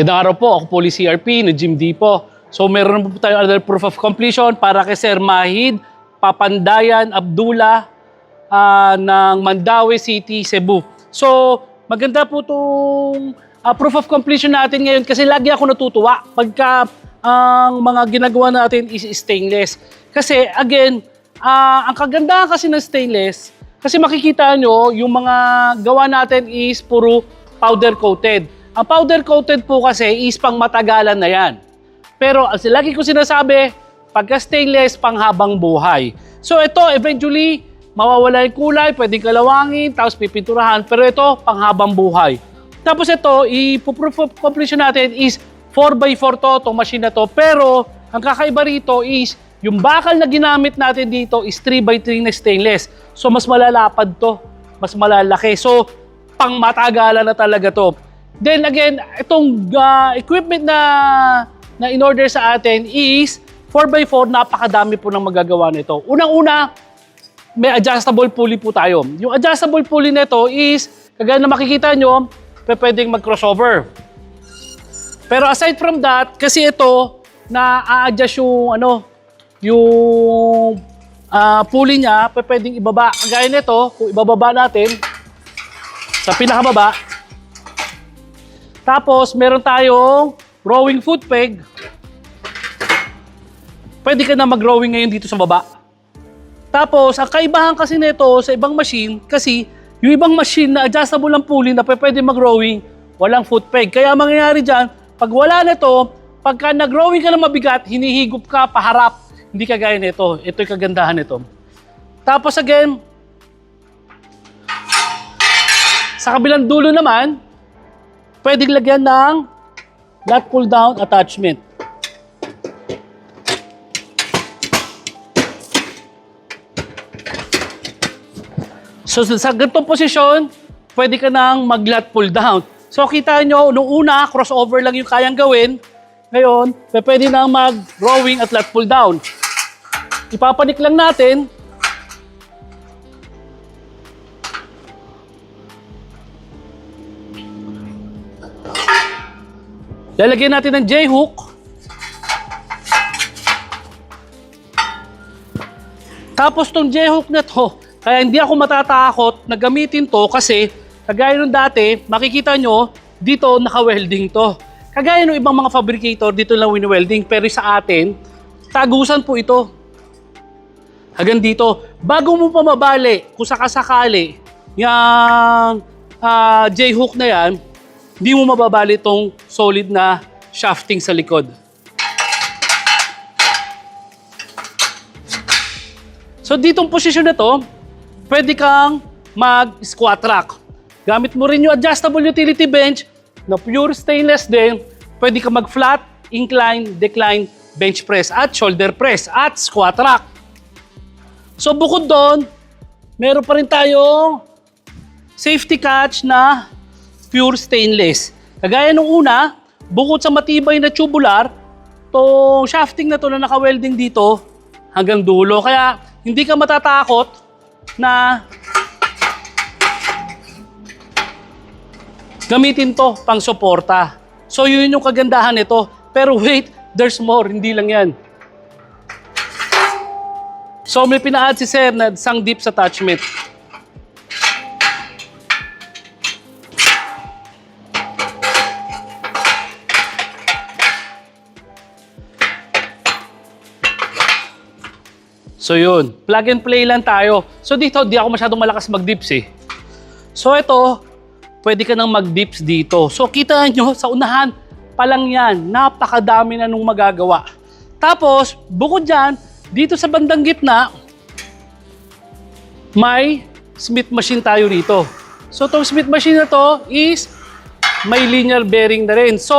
Magandang araw po, ako po ulit CRP, na Jim D po. So meron po tayo another proof of completion para kay Sir Mahid Papandayan Abdullah ng Mandaue City, Cebu. So maganda po itong proof of completion natin ngayon kasi lagi ako natutuwa pagka ang mga ginagawa natin is stainless. Kasi again, ang kagandahan kasi ng stainless, kasi makikita nyo yung mga gawa natin is puro powder coated. Ang powder coated po kasi is pang matagalan na yan. Pero as lagi ko sinasabi, pagka stainless, pang habang buhay. So ito, eventually, mawawala yung kulay, pwedeng kalawangin, tapos pipinturahan. Pero ito, pang habang buhay. Tapos ito, i-proof of completion natin is 4x4 to, itong machine na to. Pero ang kakaiba rito is, yung bakal na ginamit natin dito is 3x3 na stainless. So mas malalapad to, mas malalaki. So pang matagalan na talaga to. Then again, itong equipment na in-order sa atin is 4x4, napakadami po ng magagawa nito. Unang-una, may adjustable pulley po tayo. Yung adjustable pulley nito is, kagaya na makikita nyo, pwedeng mag-crossover. Pero aside from that, kasi ito, na-a-adjust yung pulley niya, pwedeng ibaba. Kagaya nito, kung ibababa natin, sa pinakababa, tapos, meron tayong rowing foot peg. Pwede ka na mag-rowing ngayon dito sa baba. Tapos, ang kaibahan kasi nito sa ibang machine, kasi yung ibang machine na adjustable ang pulley na pwede mag-rowing, walang foot peg. Kaya mangyayari dyan, pag wala nito, pagka nag-rowing ka na mabigat, hinihigop ka paharap. Hindi kagaya nito. Ito yung kagandahan nito. Tapos again, sa kabilang dulo naman, pwedeng lagyan ng lat pull down attachment. So sa ganitong posisyon, pwede ka nang mag-lat pull down. So kita nyo, nung una, crossover lang yung kayang gawin. Ngayon, pwede nang mag-rowing at lat pull down. Ipapanik lang natin. Lalagyan natin ng J-hook. Tapos tong J-hook na to, kaya hindi ako matatakot na gamitin to kasi kagaya nung dati, makikita nyo, dito naka-welding to. Kagaya nung ibang mga fabricator, dito lang wini-welding. Pero sa atin, tagusan po ito. Hanggang dito. Bago mo pa mabali, kung sakasakali, yung J-hook na yan, hindi mo mababali itong solid na shafting sa likod. So ditong posisyon na to, pwede kang mag-squat rack. Gamit mo rin yung adjustable utility bench na pure stainless din. Pwede kang mag-flat, incline, decline, bench press at shoulder press at squat rack. So bukod doon, meron pa rin tayong safety catch na pure stainless. Kagaya nung una, bukod sa matibay na tubular, tong shafting na to na naka-welding dito hanggang dulo. Kaya hindi ka matatakot na gamitin to pang suporta. So yun yung kagandahan nito. Pero wait, there's more. Hindi lang yan. So may pina-add si Sir na isang dips attachment. So yun, plug and play lang tayo. So dito, di ako masyadong malakas mag-dips eh. So ito, pwede ka nang mag-dips dito. So kita nyo, sa unahan pa lang yan, napakadami na nung magagawa. Tapos, bukod dyan, dito sa bandang gitna, may Smith machine tayo rito. So itong Smith machine na to is may linear bearing na rin. So,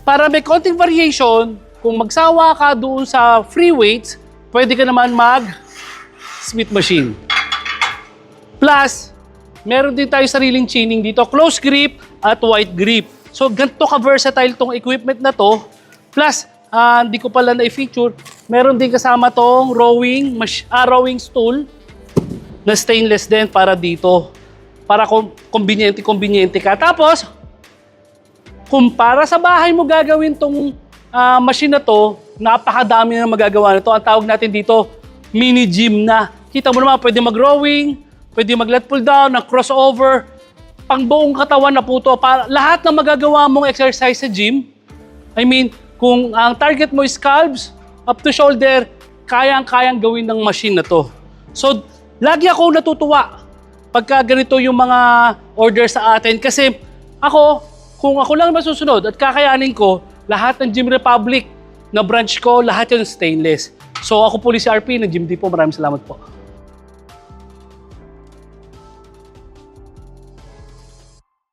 para may konting variation, kung magsawa ka doon sa free weights, pwede ka naman mag-Smith machine. Plus, meron din tayo sariling chaning dito, close grip at wide grip. So, ganito ka-versatile tong equipment na to. Plus, hindi ko pala na-feature, meron din kasama tong rowing stool na stainless din para dito. Para conveniente ka. Tapos, kung para sa bahay mo gagawin tong machine na to, napakadami na magagawa nito. Ang tawag natin dito, mini gym na. Kita mo naman, pwede mag-rowing, pwede mag-lat pull down, crossover, pang buong katawan na po to. Para, lahat na magagawa mong exercise sa gym, I mean, kung ang target mo is calves, up to shoulder, kayang-kayang gawin ng machine na to. So, lagi ako natutuwa pagka ganito yung mga order sa atin. Kasi ako, kung ako lang masusunod at kakayanin ko, lahat ng Gym Republic na branch ko, lahat yun stainless. So ako po si RP ng Gym Depot. Maraming salamat po.